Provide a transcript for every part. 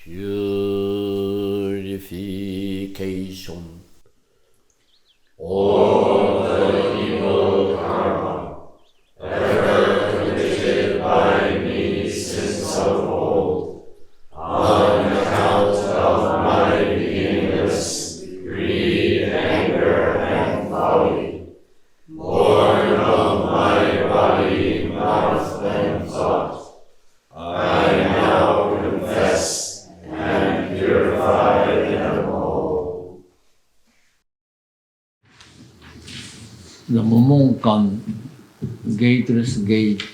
purification. All the evil karma ever committed by me since of old, on account of my beginningless greed, anger, and folly, born of my body, mouth, and thought, I now confess and purify them all. The Mumonkan Gateless Gate,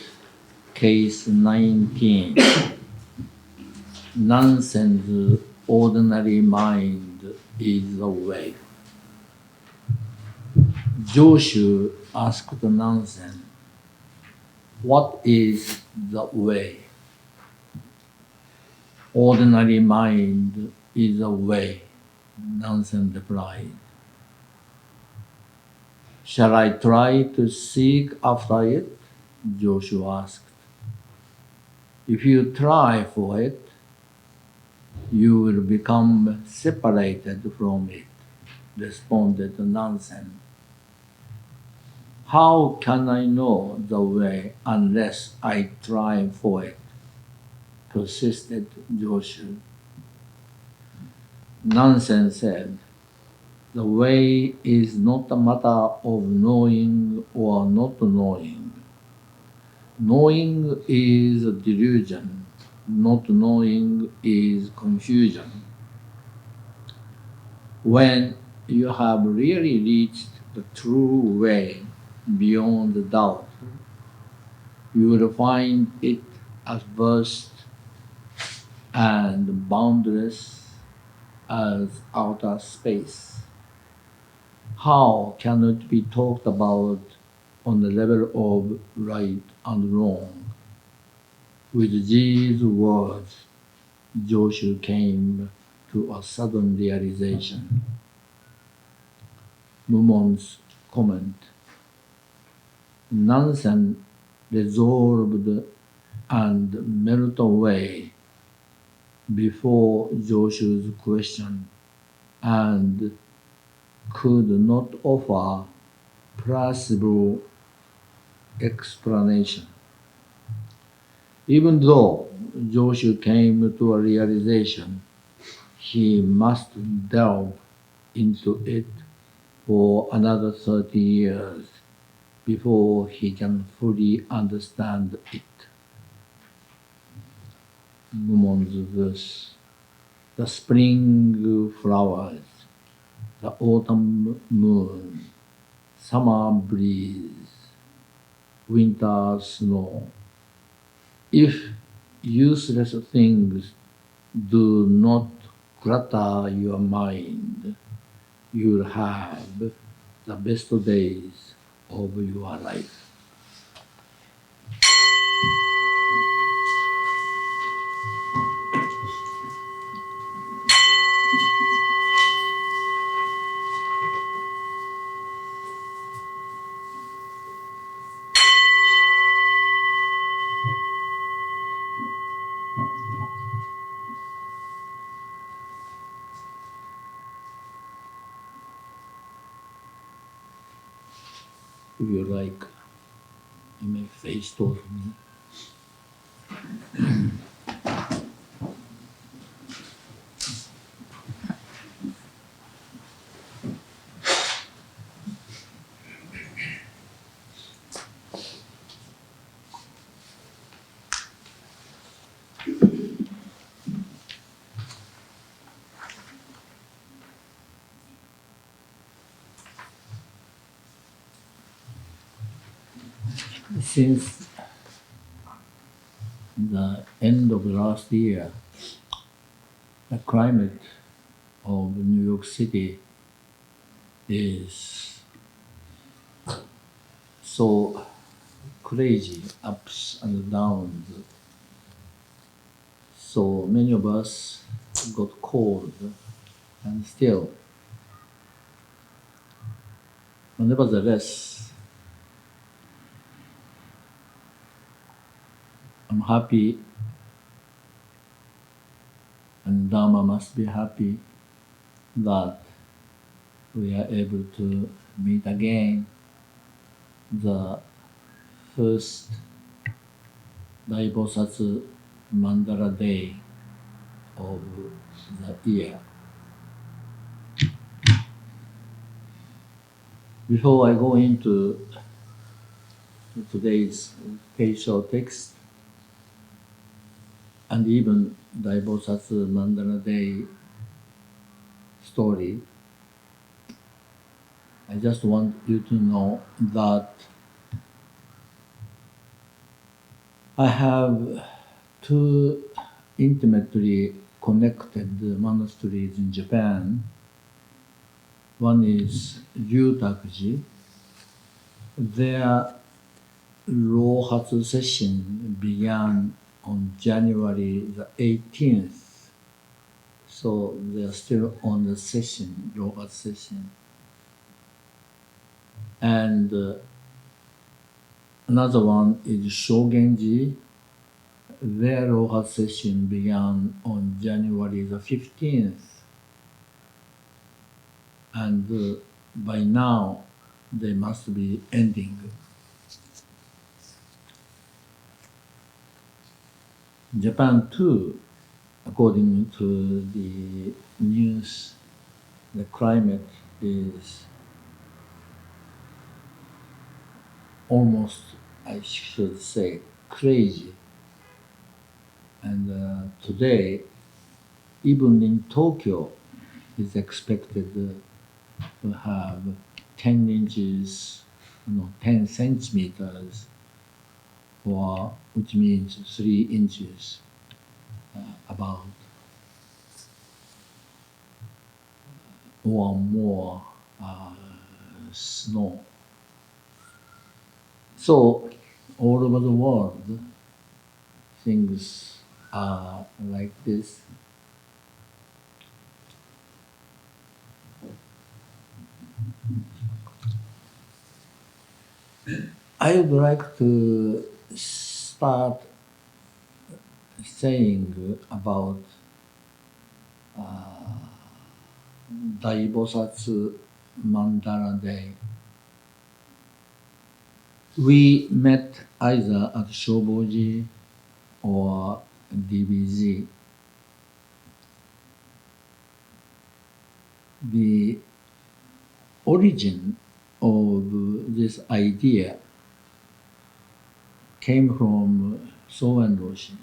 Case 19. NANSEN's ordinary mind is the way. Joshu asked NANSEN, what is the way? Ordinary mind is the way, NANSEN replied. Shall I try to seek after it? Joshu asked. If you try for it, you will become separated from it, responded NANSEN. How can I know the way unless I try for it? Persisted Joshu. NANSEN said, the way is not a matter of knowing or not knowing. Knowing is a delusion, not knowing is confusion. When you have really reached the true way beyond the doubt, you will find it as vast and boundless as outer space. How can it be talked about on the level of right and wrong? With these words, Joshu came to a sudden realization. Mumon's comment. NANSEN resolved and melted away before Joshu's question and could not offer plausible explanation. Even though Joshu came to a realization, he must delve into it for another 30 years before he can fully understand it. Mumon's verse. The spring flowers, the autumn moon, summer breeze, winter snow. If useless things do not clutter your mind, you'll have the best days of your life. If you like, you may face toward me. Since the end of last year, the climate of New York City is so crazy, ups and downs. So many of us got cold, and still, nevertheless, I'm happy and Dharma must be happy that we are able to meet again the first Dai Bosatsu Mandala Day of the year. Before I go into today's Teisho text and even Dai Bosatsu Mandala Day story, I just want you to know that I have two intimately connected monasteries in Japan. One is Ryutakuji. Their Rohatsu session began on January the 18th. So they are still on the session, Rohatsu session. And another one is Shogenji. Their Rohatsu session began on January the 15th. And by now, they must be ending. Japan too, according to the news, the climate is almost, I should say, crazy. And today, even in Tokyo, is expected to have 10 inches, 10 centimeters, or which means 3 inches about or more snow. So all over the world, things are like this. I would like to start saying about Dai Bosatsu Mandala Day. We met either at Shobo-ji or DBZ. The origin of this idea came from Soen Roshi,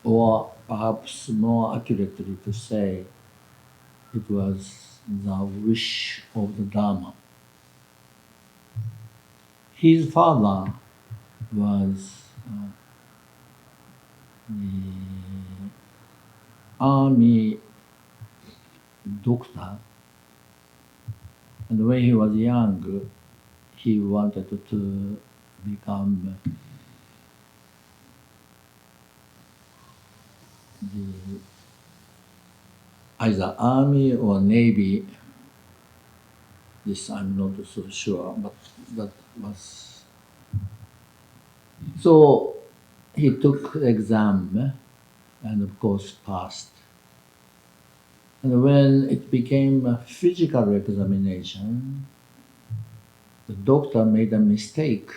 or perhaps more accurately to say, it was the wish of the Dharma. His father was the army doctor, and when he was young, he wanted to become either army or navy. This I'm not so sure, but that was. So he took the exam and of course passed. And when it became a physical examination, the doctor made a mistake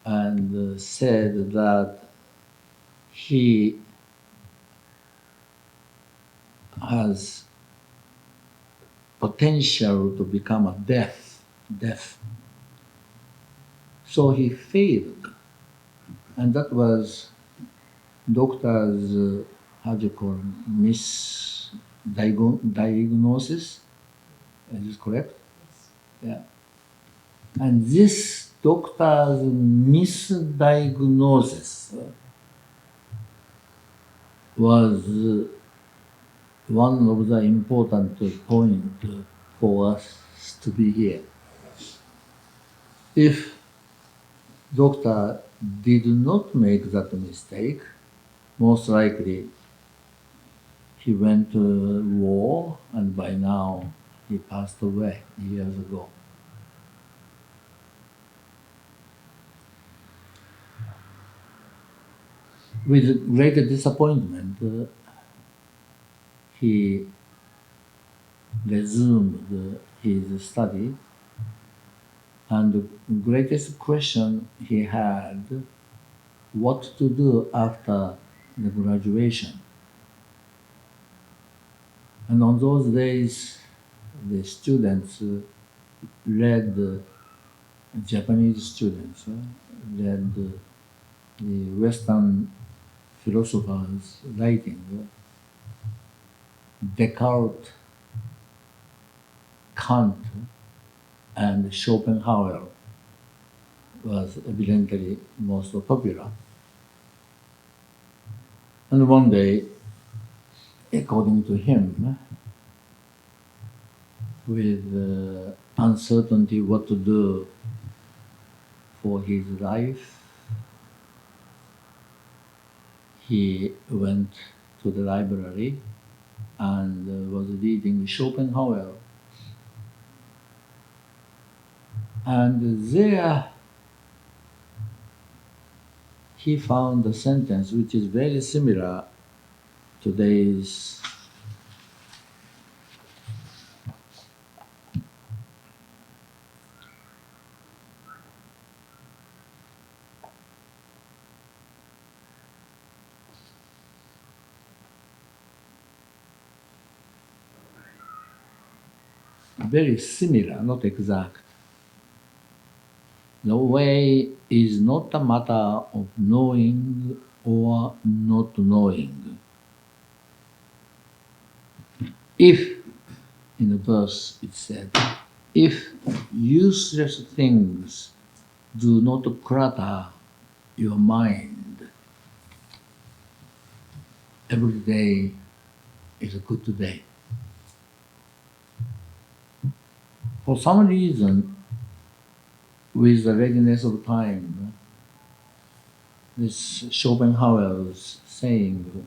and said that he has potential to become a deaf. So he failed. And that was doctor's, how do you call it, misdiagnosis. Is this correct? Yes. Yeah. And this doctor's misdiagnosis was one of the important points for us to be here. If doctor did not make that mistake, most likely he went to war, and by now he passed away years ago. With great disappointment, he resumed his study, and the greatest question he had, what to do after the graduation. And on those days, the students Japanese students read the Western philosophers' writing. Descartes, Kant, and Schopenhauer was evidently most popular. And one day, according to him, with uncertainty what to do for his life, he went to the library and was reading Schopenhauer. And there he found a sentence which is very similar to today's very similar, not exact. The way is not a matter of knowing or not knowing. If, in the verse it said, if useless things do not clutter your mind, every day is a good day. For some reason, with the readiness of time, this Schopenhauer's saying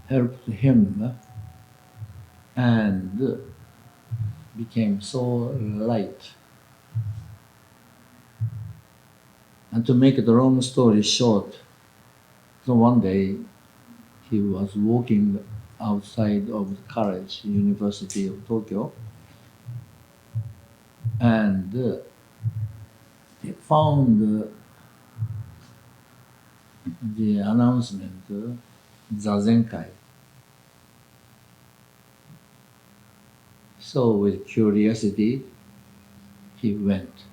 helped him and became so light. And to make the long story short, so one day he was walking outside of the college, University of Tokyo, and he found the announcement, Zazenkai. So with curiosity, he went.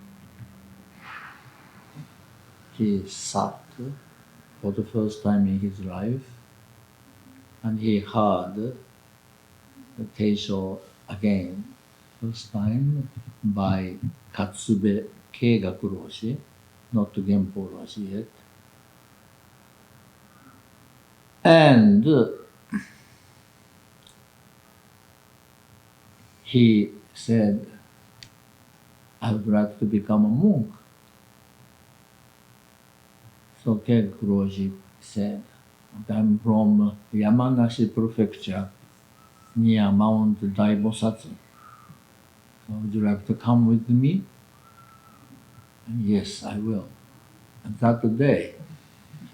He sat for the first time in his life, and he heard the Teisho again, first time by Katsube Keigaku Roshi, not Genpo Roshi yet. And he said, I would like to become a monk. So Keigaku Roshi said, I'm from Yamanashi Prefecture near Mount Dai Bosatsu. So would you like to come with me? And yes, I will. And that day,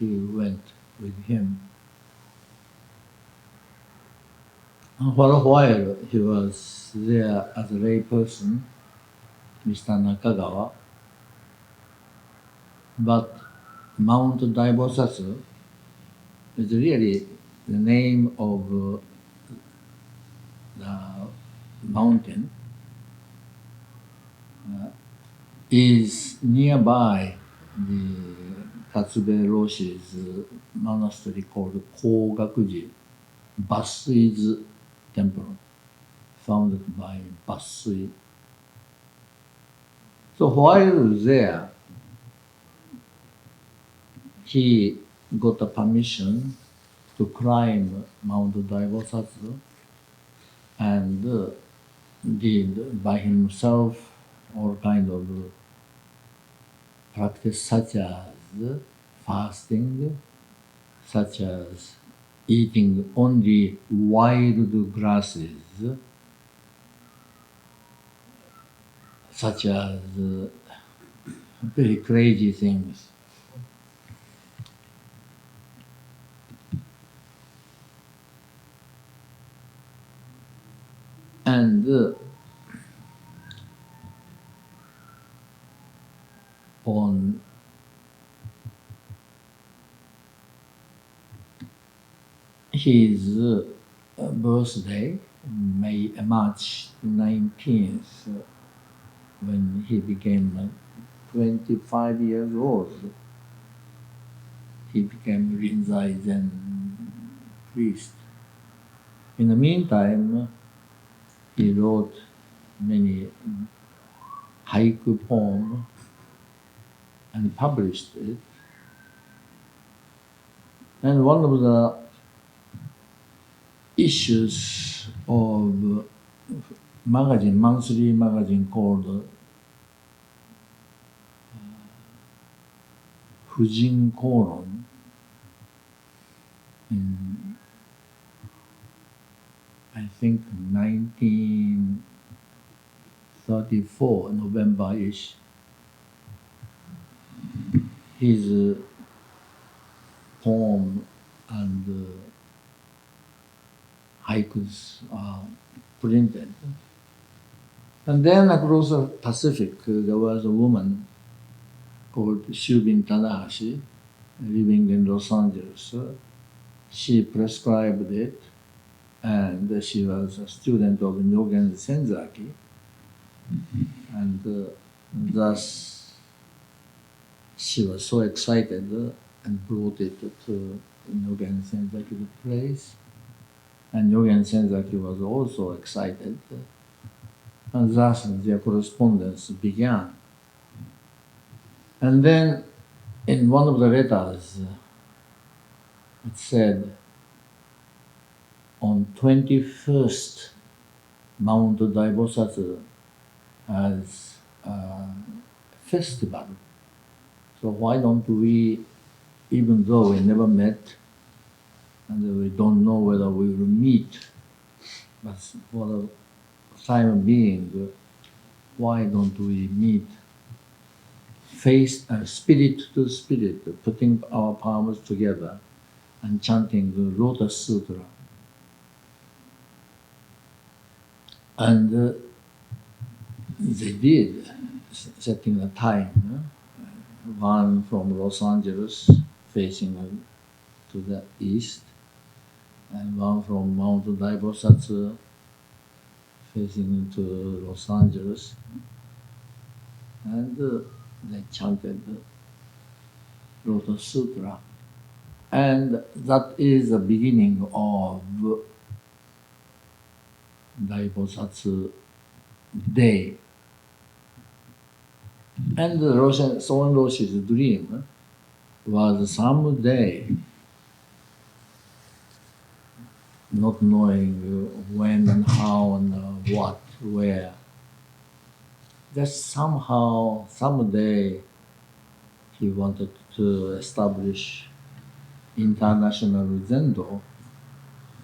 he went with him. And for a while, he was there as a lay person, Mr. Nakagawa. But Mount Dai Bosatsu is really the name of the mountain, is nearby the Katsube Roshi's monastery called Kogakuji, Basui's temple, founded by Basui. So while there, he got a permission to climb Mount Dai Bosatsu and did by himself all kind of practice such as fasting, such as eating only wild grasses, such as very crazy things. And on his birthday, March 19th, when he became 25 years old, he became Rinzai Zen priest. In the meantime, he wrote many haiku poems and published it. And one of the issues of monthly magazine called Fujin Koron in, I think, 1934, November-ish. His poem and haikus are printed. And then across the Pacific, there was a woman called Shubin Tanahashi, living in Los Angeles. She prescribed it, and she was a student of Nyogen Senzaki, and thus she was so excited and brought it to Nyogen Senzaki's place. And Nyogen Senzaki was also excited, and thus their correspondence began. And then in one of the letters, it said, on 21st, Mount Dai Bosatsu has a festival. So why don't we, even though we never met, and we don't know whether we will meet, but for the time being, why don't we meet face spirit to spirit, putting our palms together and chanting the Lotus Sutra. And they did, setting a time, one from Los Angeles facing to the east, and one from Mount Dai Bosatsu facing to Los Angeles. And they chanted the Lotus Sutra. And that is the beginning of Dai Bosatsu Day. And Soen Roshi's dream was someday, not knowing when and how and what, where, just somehow, someday, he wanted to establish international Zendo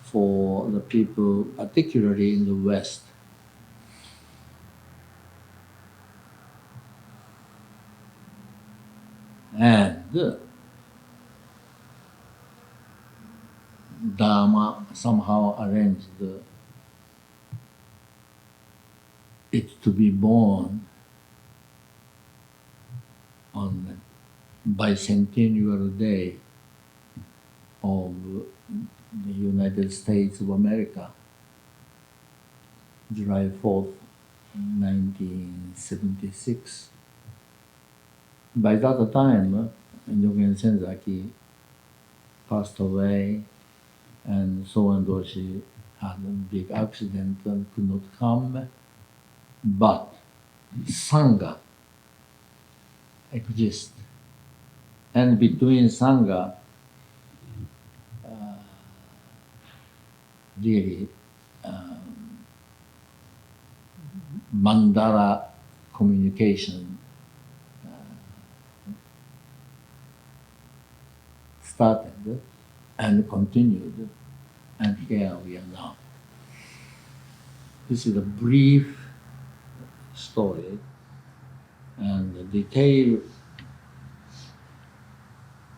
for the people, particularly in the West. And Dharma somehow arranged it to be born on the bicentennial day of the United States of America, July 4th, 1976. By that time, Nyogen Senzaki passed away, and Soen Roshi had a big accident and could not come. But Sangha exists. And between Sangha, really, Mandala communication started and continued, and here we are now. This is a brief story, and the detail,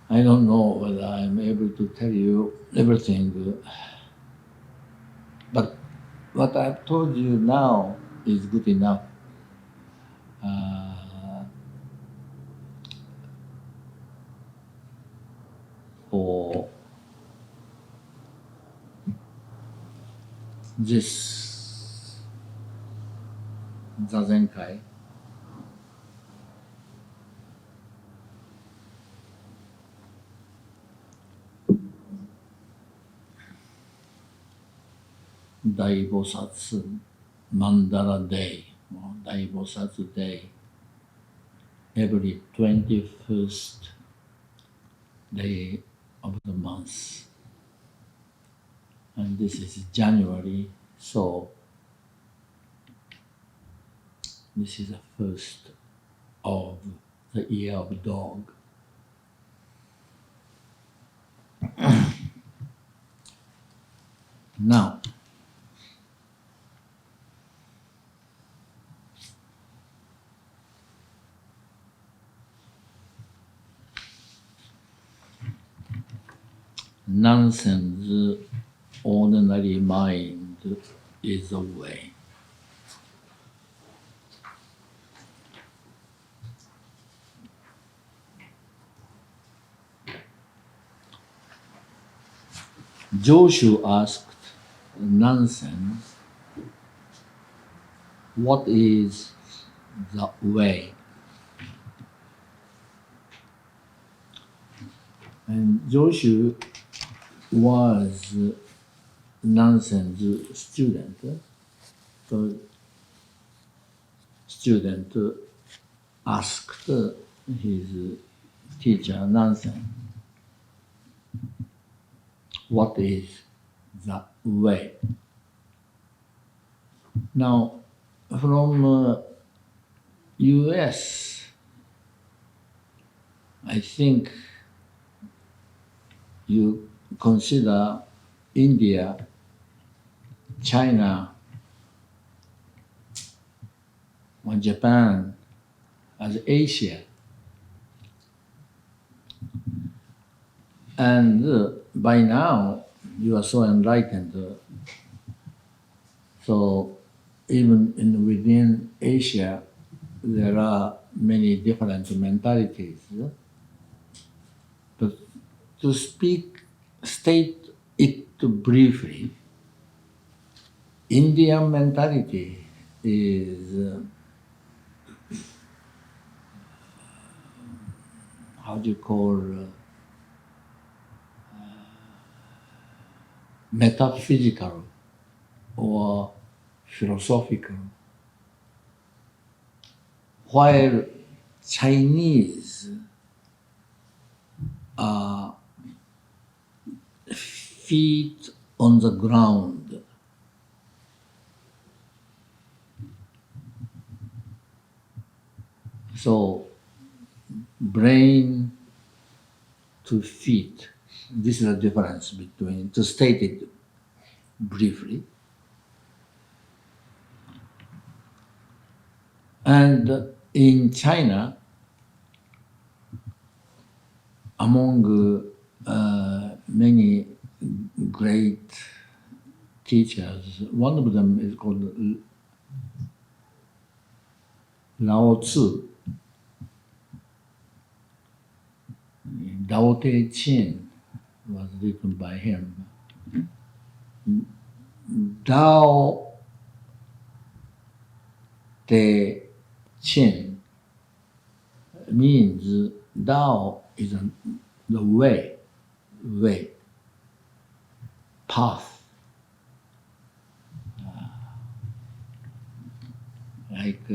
I don't know whether I'm able to tell you everything, but what I've told you now is good enough. For this Zazenkai, Dai Bosatsu Mandala Day, or Dai Bosatsu Day, every 21st day of the month. And this is January, so this is the first of the year of dog. Now, NANSEN's ordinary mind is the way. Joshu asked NANSEN, what is the way? And Joshu was NANSEN's student. So student asked his teacher NANSEN, what is the way? Now, from US, I think you consider India, China, or Japan as Asia. And by now, you are so enlightened. So even within Asia, there are many different mentalities. But to state it briefly, Indian mentality is, how do you call, metaphysical or philosophical, while Chinese are feet on the ground. So brain to feet, this is the difference between, to state it briefly. And in China, among many great teachers, one of them is called Lao Tzu. Tao Te Ching was written by him. Tao Te Ching means Tao is the way, path. Like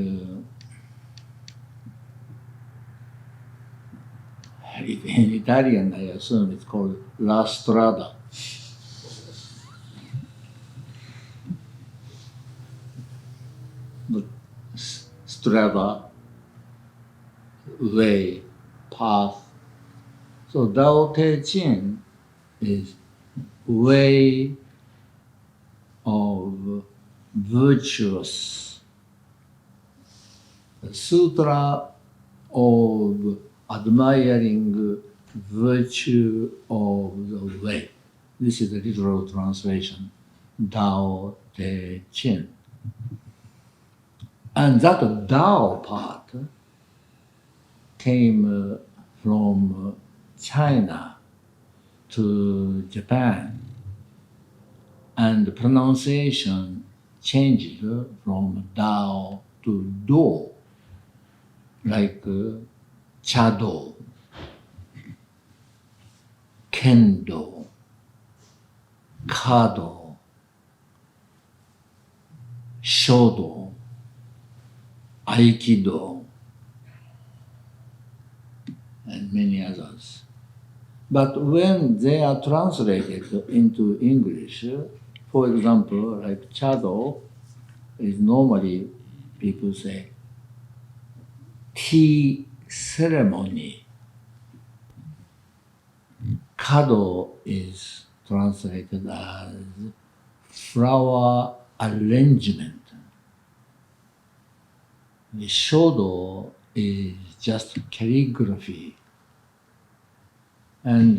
in Italian, I assume it's called La Strada. But strada, way, path. So Tao Te Ching is way of virtuous. The sutra of admiring virtue of the way. This is the literal translation. Tao Te Ching. And that Tao part came from China to Japan, and the pronunciation changed from Tao to Do, like Chado, Kendo, Kado, Shodo, Aikido, and many others. But when they are translated into English, for example, like Chado is normally people say tea ceremony. Kado is translated as flower arrangement. The Shodo is just calligraphy. And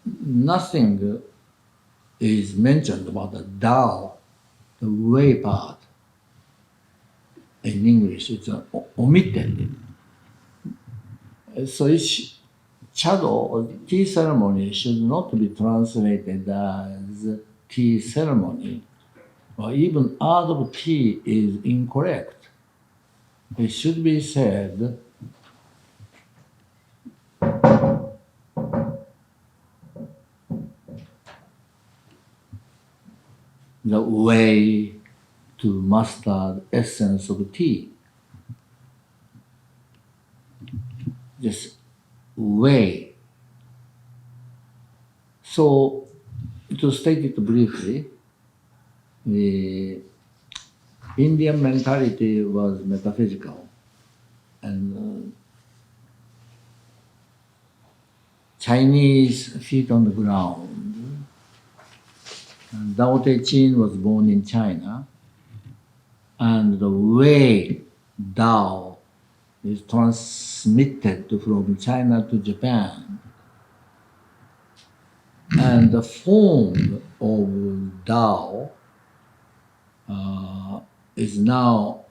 nothing is mentioned about the Tao, the way part. In English, it's omitted. So Chado or tea ceremony should not be translated as tea ceremony, or even out of tea is incorrect. It should be said the way to master the essence of tea. This way. So, to state it briefly, the Indian mentality was metaphysical, and Chinese feet on the ground. And Tao Te Ching was born in China, and the way Tao is transmitted from China to Japan. And the form of Tao is now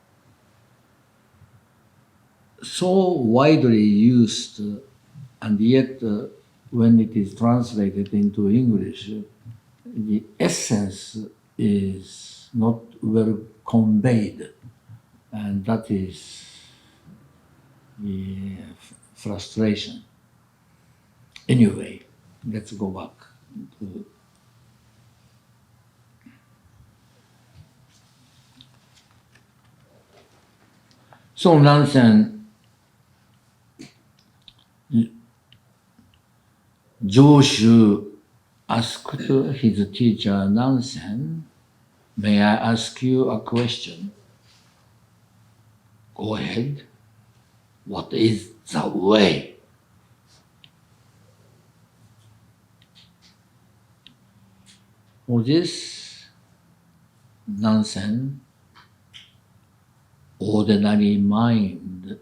so widely used, and yet when it is translated into English, the essence is not well conveyed, and that is the frustration. Anyway, let's go back to so Nansen Joshu asked his teacher Nansen, "May I ask you a question?" "Go ahead. What is the way?" For this, Nansen, ordinary mind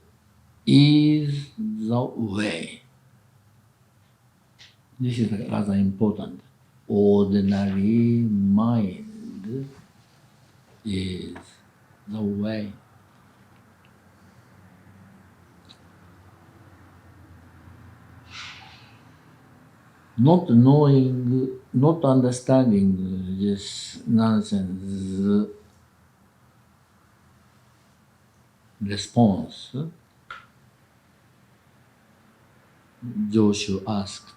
is the way. This is rather important. Ordinary mind is the way. Not knowing, not understanding this nonsense response, Joshu asked,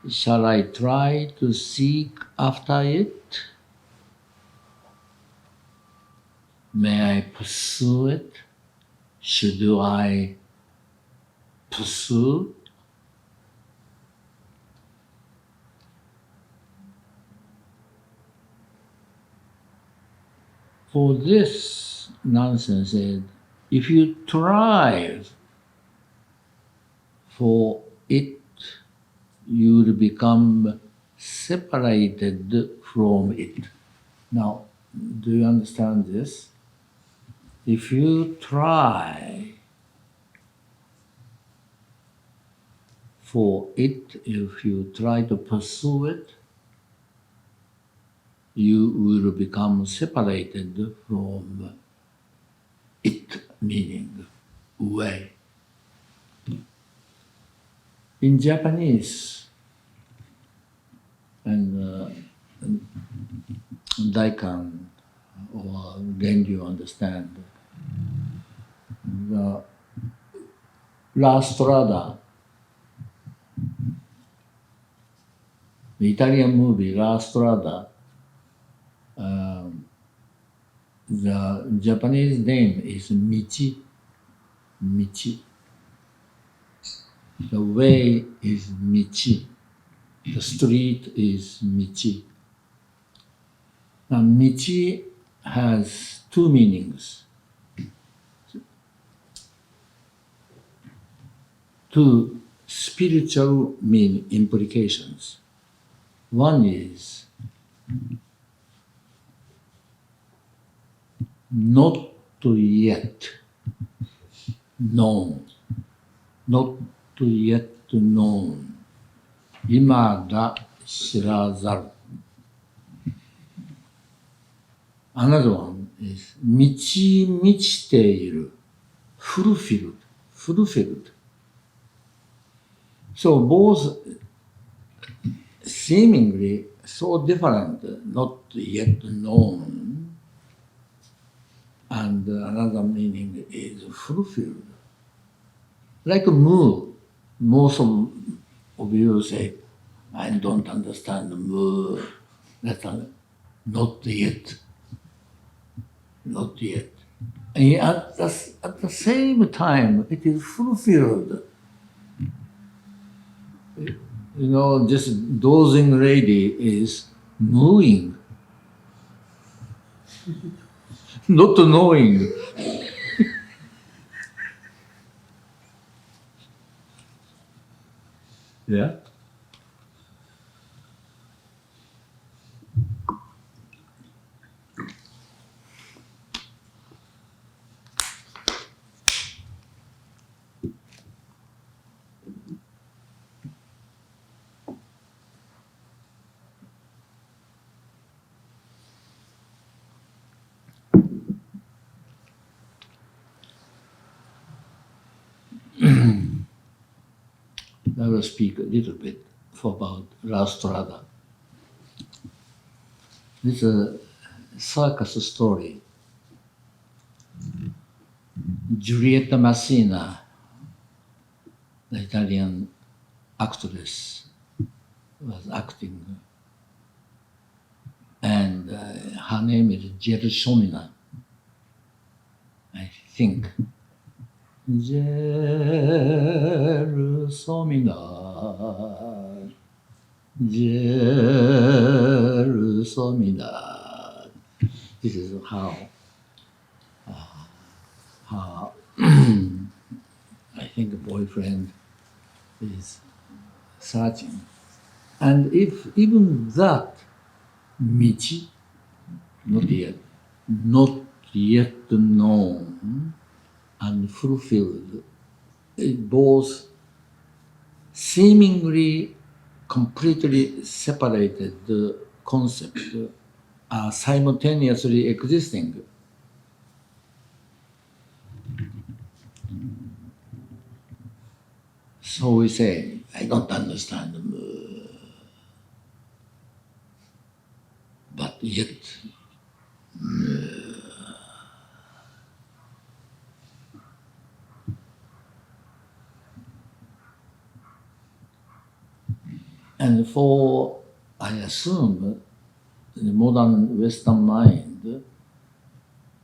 "Shall I try to seek after it? May I pursue it? Should I pursue?" For this, Nansen said, if you try for it, you will become separated from it. Now, do you understand this? If you try for it, if you try to pursue it, you will become separated from it, meaning way. In Japanese, and Daikan or Genju understand, the La Strada, the Italian movie La Strada, the Japanese name is Michi. Michi. The way is Michi. The street is Michi. Now, Michi has two meanings. Two spiritual implications. One is not yet known. Not yet known. 今だ知らざる. Another one is 満ちている. Fulfilled. Fulfilled. So both seemingly so different, not yet known, and another meaning is fulfilled. Like moo. Most of you say, I don't understand moo. That's not yet. Not yet. And at the same time, it is fulfilled. You know, this dozing lady is mooing, not knowing. Yeah? I will speak a little bit about La Strada. This is a circus story. Giulietta Massina, the Italian actress, was acting, and her name is Gelsomina, I think. Gelsomina, Gelsomina. This is how I think a boyfriend is searching. And if even that Michi, not yet known and fulfilled, both seemingly completely separated concepts are simultaneously existing. So we say, I don't understand, but yet, and for, I assume, the modern Western mind,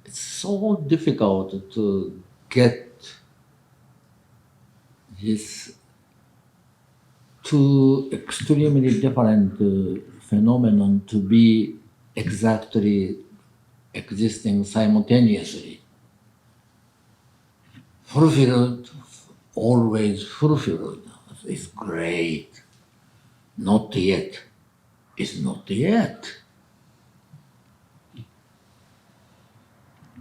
it's so difficult to get this two extremely different phenomenon to be exactly existing simultaneously. Fulfilled, always fulfilled. It's great. Not yet. It's not yet.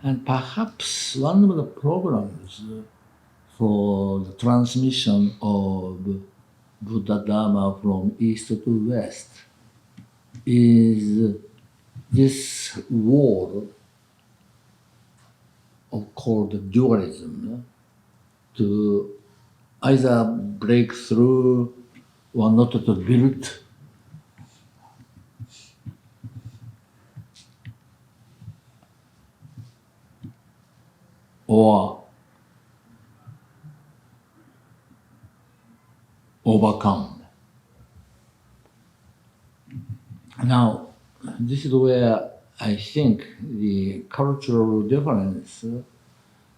And perhaps one of the problems for the transmission of Buddha Dharma from east to west is this wall called dualism to either break through or not to build, or overcome. Now, this is where I think the cultural difference,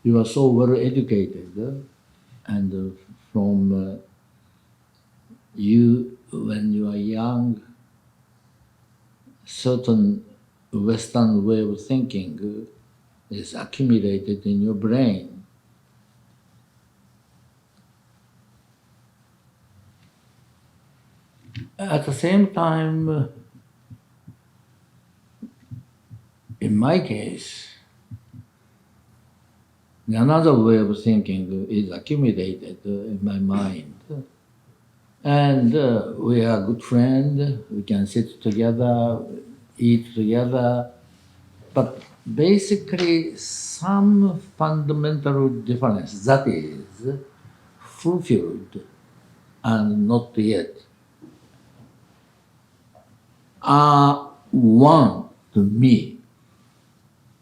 you are so well educated, and from you, when you are young, certain Western way of thinking is accumulated in your brain. At the same time, in my case, another way of thinking is accumulated in my mind. And we are good friends, we can sit together, eat together, but basically some fundamental difference that is fulfilled and not yet are one to me,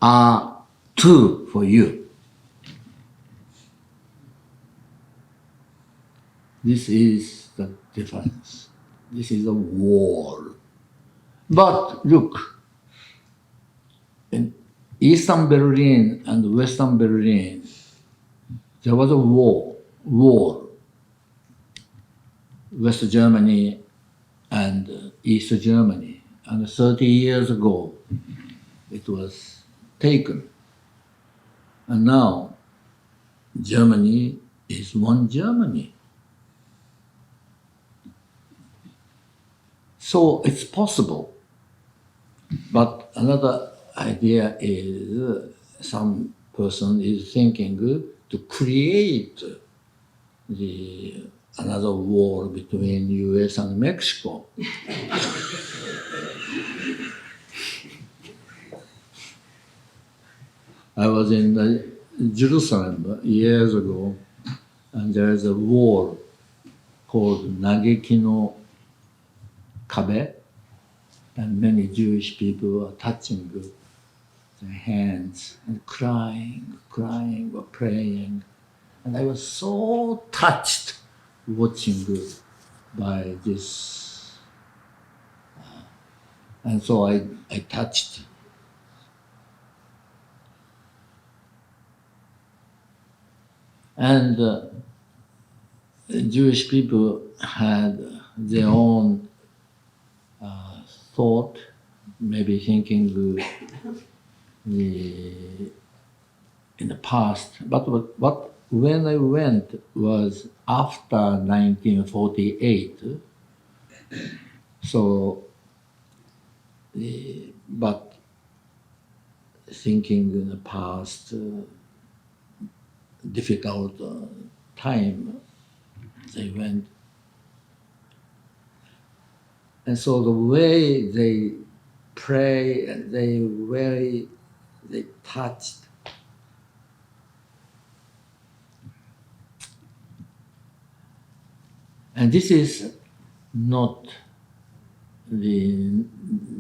are two for you. This is the difference. This is a wall. But look, in Eastern Berlin and Western Berlin, there was a war. West Germany and East Germany. And 30 years ago, it was taken. And now, Germany is one Germany. So it's possible. But another idea is some person is thinking to create another war between US and Mexico. I was in Jerusalem years ago, and there is a wall called Nageki no Kabe, and many Jewish people are touching their hands and crying or praying. And I was so touched watching by this. And so I touched. And Jewish people had their own thought, maybe thinking in the past. But when I went was after 1948. So, but thinking in the past, difficult time, they went. And so the way they pray and they touched. And this is not the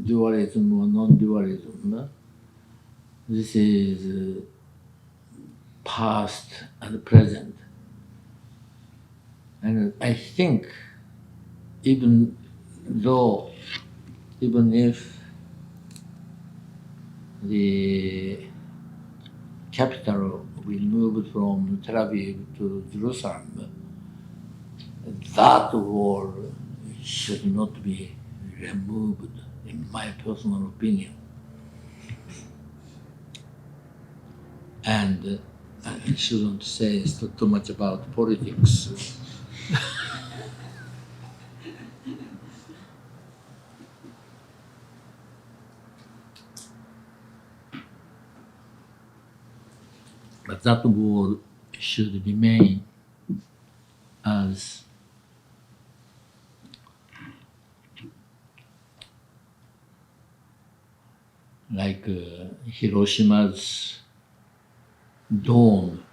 dualism or non-dualism. This is past and present. And I think even if the capital we moved from Tel Aviv to Jerusalem, that wall should not be removed, in my personal opinion. And I shouldn't say too much about politics. But that wall should remain as like Hiroshima's dome,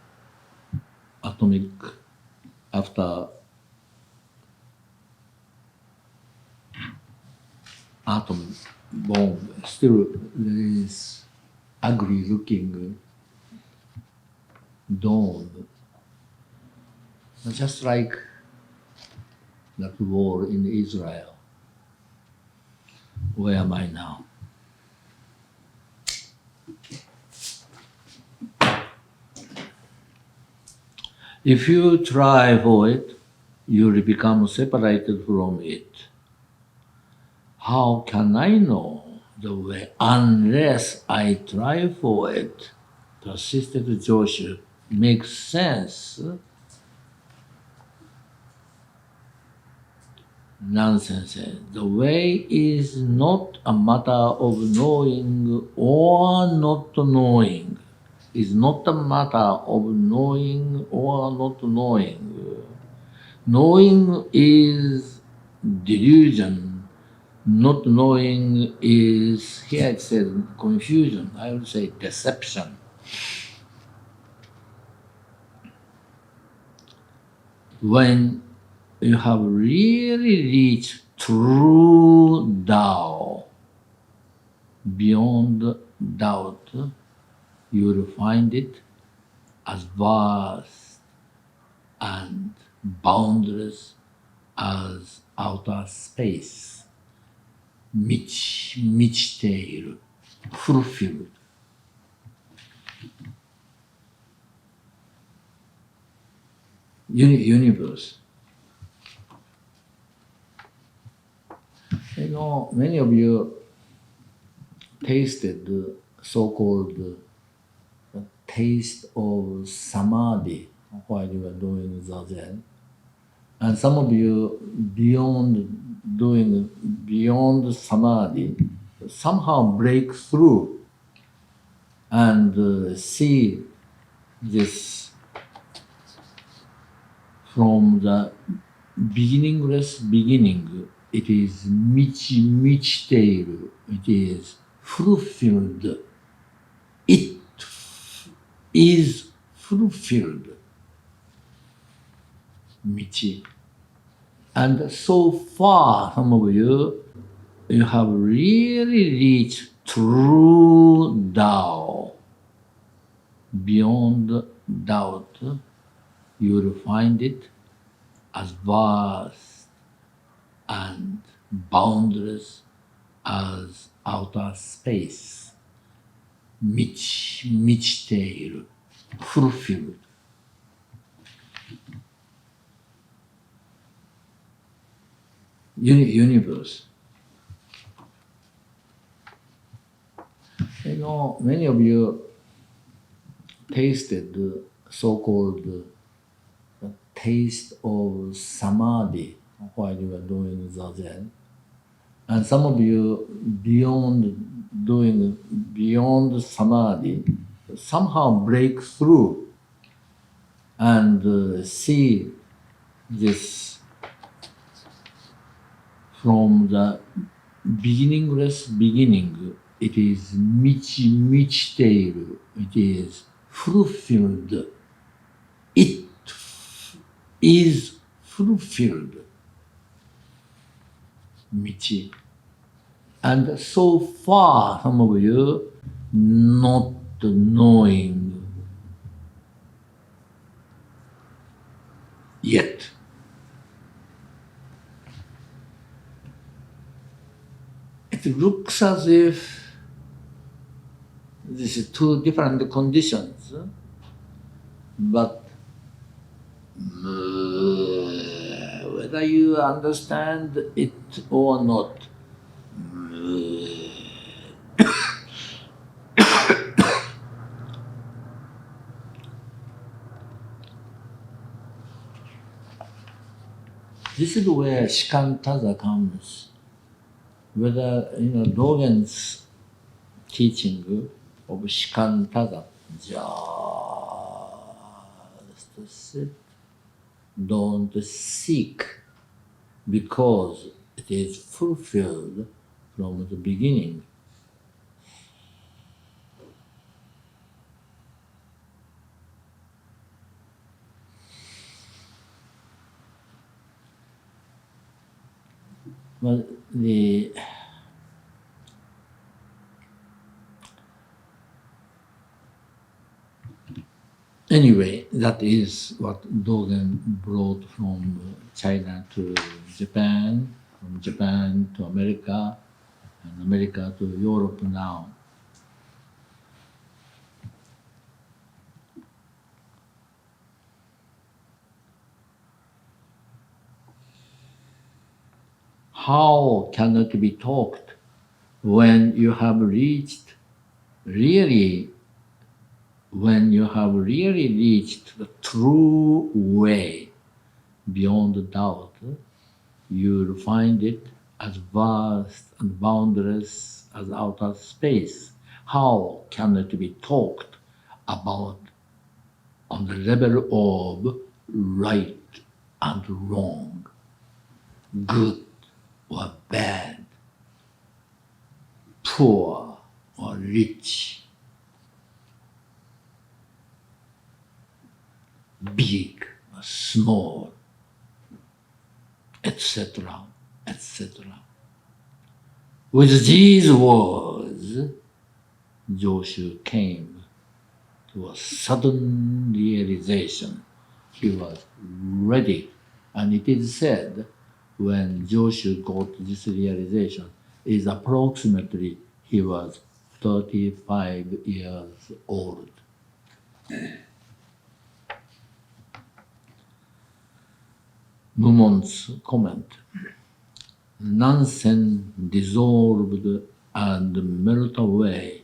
atomic, after atom bomb, still there is ugly looking dome, just like that war in Israel. Where am I now? If you try for it, you will become separated from it. How can I know the way unless I try for it? Persisted Joshi. Makes sense. NANSEN says, the way is not a matter of knowing or not knowing. It's not a matter of knowing or not knowing. Knowing is delusion. Not knowing is, here it says confusion. I would say deception. When you have really reached true Tao, beyond doubt, you will find it as vast and boundless as outer space, 満ちている, fulfilled. Universe. You know, many of you tasted so-called taste of samadhi while you were doing zazen. And some of you beyond samadhi somehow break through and see this from the beginningless beginning. It is 満ちている. It is fulfilled. It is fulfilled. 道. And so far, some of you have really reached true Tao. Beyond doubt, you will find it as vast and boundless as outer space. 満ちている. Fulfilled. Universe. You know, many of you tasted so-called taste of samadhi while you were doing zazen. And some of you beyond samadhi somehow break through and see this from the beginningless beginning. It is 満ちている. It is fulfilled. It is fulfilled. 道. And so far, some of you not knowing yet. It looks as if this is two different conditions, but whether you understand it or not, this is where shikantaza comes. Whether, Dogen's teaching of shikantaza, just sit, don't seek, because it is fulfilled from the beginning. But anyway, that is what Dogen brought from China to Japan, from Japan to America, and America to Europe now. How can it be talked when you have reached really reached the true way beyond doubt? You'll find it as vast and boundless as outer space. How can it be talked about on the level of right and wrong, good or bad, poor or rich, big or small, etc., etc. With these words, Joshu came to a sudden realization. He was ready, and it is said when Joshu got this realization, is approximately he was 35 years old. Mumon's comment. NANSEN dissolved and melted away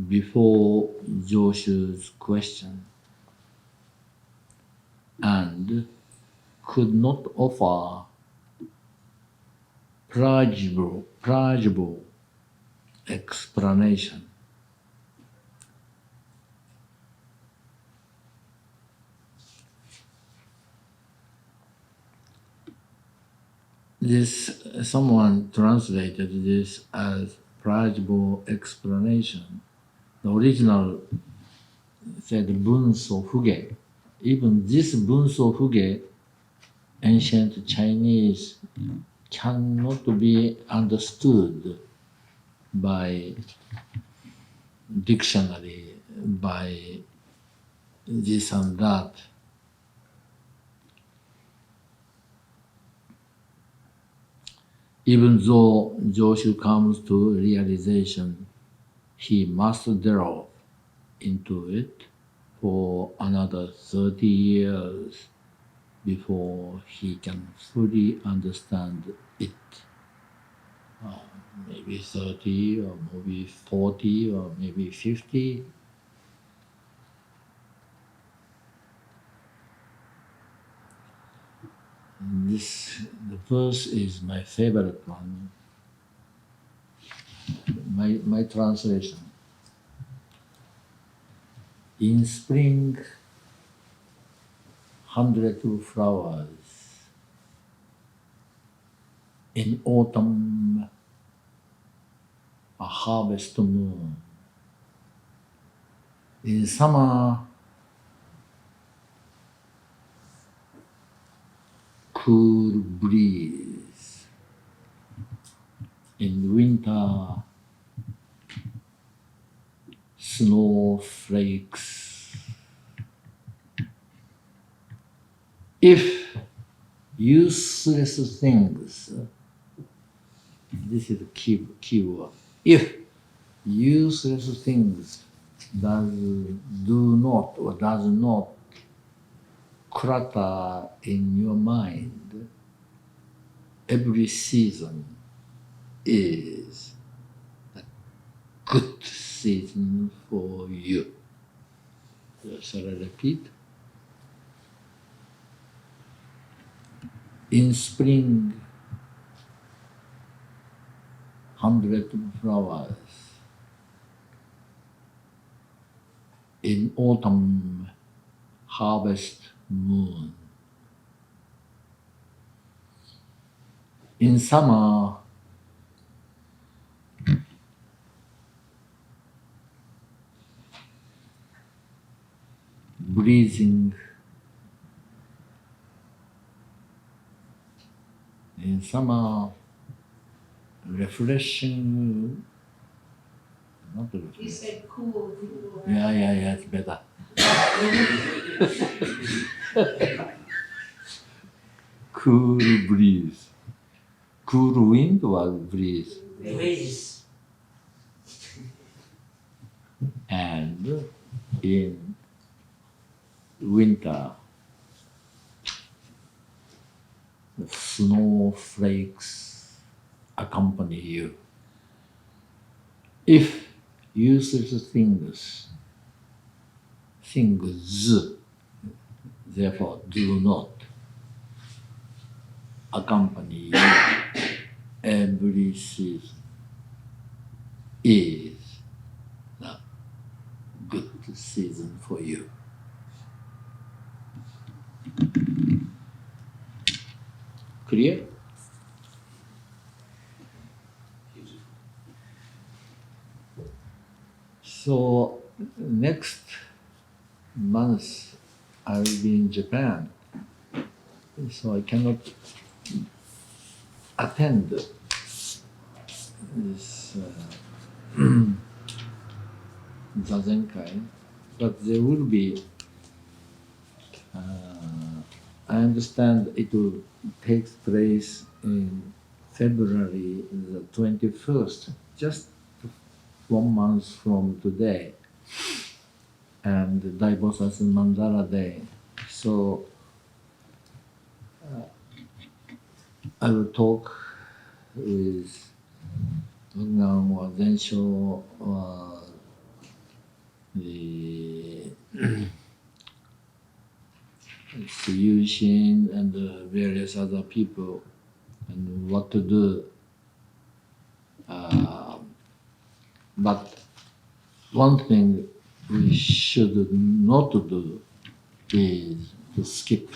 before Joshu's question, and could not offer plausible explanation. Someone translated this as plausible explanation. The original said Bunso Fuge. Even this Bunso Fuge, ancient Chinese, cannot be understood by dictionary, by this and that. Even though Joshu comes to realization, he must delve into it for another 30 years before he can fully understand it. Maybe 30 or maybe 40 or maybe 50. The verse is my favorite one. My translation. In spring, 100 flowers. In autumn, a harvest moon. In summer, cool breeze. In winter, snowflakes. If useless things, this is the key word. If useless things does not clutter in your mind, every season is a good season for you. Shall I repeat? In spring, 100 flowers. In autumn, harvest moon. In summer, breathing. In some refreshing, not You refreshing. said cool. Yeah, it's better. Cool breeze. Cool wind or breeze? Breeze. And in winter, the snowflakes accompany you. If useless things, therefore do not accompany you every season, is the good season for you. Clear? So next month I will be in Japan, so I cannot attend this Zazenkai, but there will be, I understand it will take place in February the 21st, just 1 month from today, and Bosatsu Mandala Day. So I will talk with Gungan or Zensho or the Yushin and various other people and what to do. But one thing we should not do is to skip.